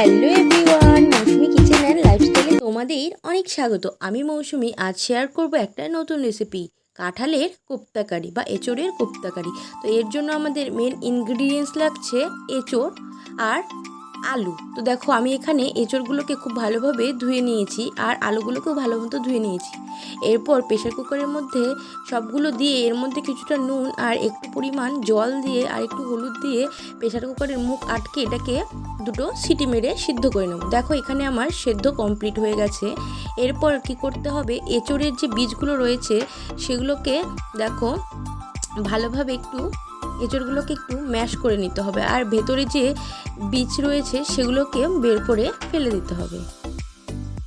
Hello everyone, Mousumi kitchen and লাইফস্টাইলে তোমাদের অনেক স্বাগত। আমি মৌসুমি। আজ শেয়ার করব একটা নতুন রেসিপি, কাঁঠালের কোপ্তা কারি বা এঁচোড়ের কোপ্তা কারি। তো এর জন্য আমাদের মেন ইনগ্রিডিয়েন্টস লাগছে এঁচোড় আর আলু। তো দেখো আমি এখানে এঁচোড়গুলোকে খুব ভালোভাবে ধুয়ে নিয়েছি আর আলুগুলোকেও ভালো মতো ধুয়ে নিয়েছি। এরপর প্রেশার কুকারের মধ্যে সবগুলো দিয়ে এর মধ্যে কিছুটা নুন আর একটু পরিমাণ জল দিয়ে আর একটু হলুদ দিয়ে প্রেশার কুকারের মুখ আটকে এটাকে দুটো সিটি মেরে সিদ্ধ করে নেব। দেখো এখানে আমার সেদ্ধ কমপ্লিট হয়ে গেছে। এরপর কি করতে হবে, এঁচোড়ের যে বীজগুলো রয়েছে সেগুলোকে দেখো ভালোভাবে এঁচোড়গুলোকে একটু ম্যাশ করে নিতে হবে আর ভেতরে যে বীজ রয়েছে সেগুলোকে বের করে ফেলে দিতে হবে।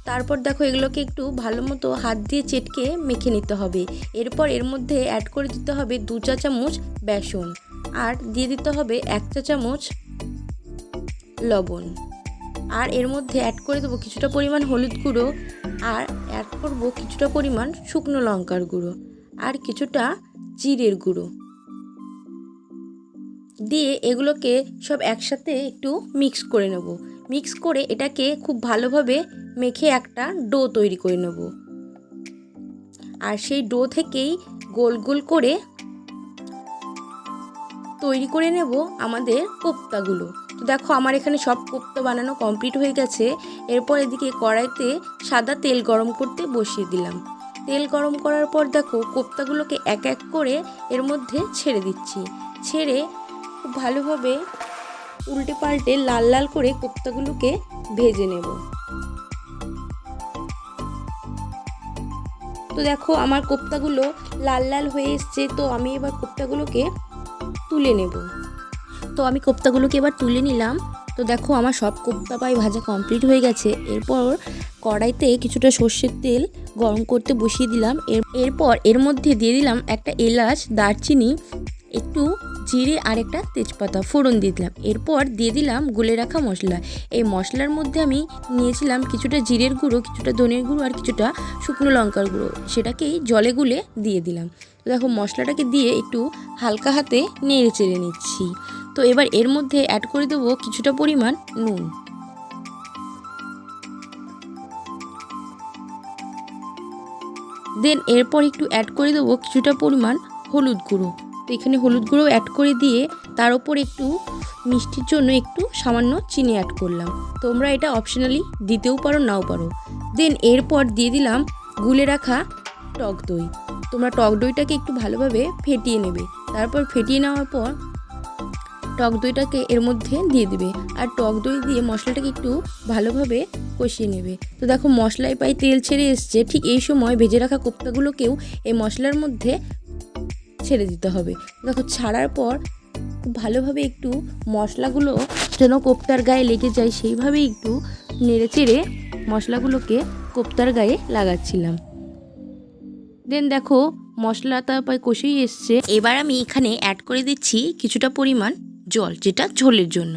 তারপর দেখো এগুলোকে একটু ভালো মতো হাত দিয়ে চেটকে মেখে নিতে হবে। এরপর এর মধ্যে অ্যাড করে দিতে হবে 2 চা চামচ বেসন আর দিয়ে দিতে হবে 1 চা চামচ লবণ। আর এর মধ্যে অ্যাড করে দেবো কিছুটা পরিমাণ হলুদ গুঁড়ো আর অ্যাড করব কিছুটা পরিমাণ শুকনো লঙ্কার গুঁড়ো আর কিছুটা জিরের গুঁড়ো দিয়ে এগুলোকে সব একসাথে একটু মিক্স করে নেব। মিক্স করে এটাকে খুব ভালোভাবে মেখে একটা ডো তৈরি করে নেব। আর সেই ডো থেকেই গোল গোল করে তৈরি করে নেব আমাদের কোপ্তাগুলো। তো দেখো আমার এখানে সব কোপ্তা বানানো কমপ্লিট হয়ে গেছে। এরপর এদিকে কড়াইতে সাদা তেল গরম করতে বসিয়ে দিলাম। তেল গরম করার পর দেখো কোপ্তাগুলোকে এক এক করে এর মধ্যে ছেড়ে দিচ্ছি। ছেড়ে খুব ভালোভাবে উল্টে পাল্টে লাল লাল করে কোপ্তাগুলোকে ভেজে নেব। তো দেখো আমার কোপ্তাগুলো লাল লাল হয়ে এসছে। তো আমি এবার কোপ্তাগুলোকে তুলে নেব। তো আমি কোপ্তাগুলোকে এবার তুলে নিলাম। তো দেখো আমার সব কোপ্তা পাই ভাজা কমপ্লিট হয়ে গেছে। এরপর কড়াইতে কিছুটা সর্ষের তেল গরম করতে বসিয়ে দিলাম। এরপর এর মধ্যে দিয়ে দিলাম একটা এলাচ, দারচিনি, একটু জিরে আর একটা তেজপাতা ফোড়ন দিয়ে দিলাম। এরপর দিয়ে দিলাম গুলে রাখা মশলা। এই মশলার মধ্যে আমি নিয়েছিলাম কিছুটা জিরের গুঁড়ো, কিছুটা ধনের গুঁড়ো আর কিছুটা শুকনো লঙ্কার গুঁড়ো, সেটাকেই জলে গুলে দিয়ে দিলাম। তো দেখো মশলাটাকে দিয়ে একটু হালকা হাতে নেড়ে চেড়ে নিচ্ছি। তো এবার এর মধ্যে অ্যাড করে দেবো কিছুটা পরিমাণ নুন। দেন এরপর একটু অ্যাড করে দেবো কিছুটা পরিমাণ হলুদ গুঁড়ো। তো এখানে হলুদ গুঁড়ো অ্যাড করে দিয়ে তার উপর একটু মিষ্টির জন্য একটু সামান্য চিনি অ্যাড করলাম। তোমরা এটা অপশনালি দিতেও পারো নাও পারো। দেন এরপর দিয়ে দিলাম গুলে রাখা টক দই। তোমরা টক দইটাকে একটু ভালোভাবে ফেটিয়ে নেবে। তারপর ফেটিয়ে নেওয়ার পর টক দইটাকে এর মধ্যে দিয়ে দিবে আর টক দই দিয়ে মশলাটাকে একটু ভালোভাবে কষিয়ে নেবে। তো দেখো মশলায় প্রায় তেল ছেড়ে এসছে। ঠিক এই সময় ভেজে রাখা কোপ্তাগুলোকেও এই মশলার মধ্যে ছেড়ে দিতে হবে। দেখো ছাড়ার পর খুব ভালোভাবে একটু মশলাগুলো যেন কোপ্তার গায়ে লেগে যায় সেইভাবেই একটু নেড়ে চেড়ে মশলাগুলোকে কোপ্তার গায়ে লাগাচ্ছিলাম। দেন দেখো মশলাটা প্রায় কষেই এসছে। এবার আমি এখানে অ্যাড করে দিচ্ছি কিছুটা পরিমাণ জল, যেটা ঝোলের জন্য,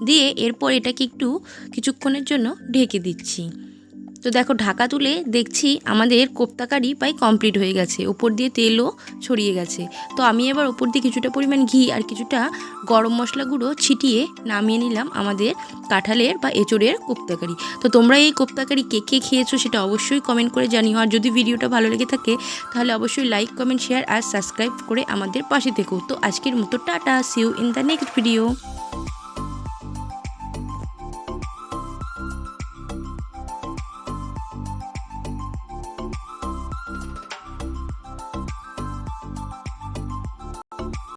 দিয়ে এরপর এটাকে একটু কিছুক্ষণের জন্য ঢেকে দিচ্ছি। তো দেখো ঢাকা তুলে দেখছি আমাদের কোপ্তা কারি প্রায় কমপ্লিট হয়ে গেছে। ওপর দিয়ে তেলও ছড়িয়ে গেছে। তো আমি এবার ওপর দিয়ে কিছুটা পরিমাণ ঘি আর কিছুটা গরম মশলা গুঁড়ো ছিটিয়ে নামিয়ে নিলাম আমাদের কাঁঠালের বা এঁচোড়ের কোপ্তা কারি। তো তোমরা এই কোপ্তা কারি কে কে খেয়েছো সেটা অবশ্যই কমেন্ট করে জানিও। আর যদি ভিডিওটা ভালো লেগে থাকে তাহলে অবশ্যই লাইক, কমেন্ট, শেয়ার আর সাবস্ক্রাইব করে আমাদের পাশে থেকো। তো আজকের মতো টাটা, see you in the next video.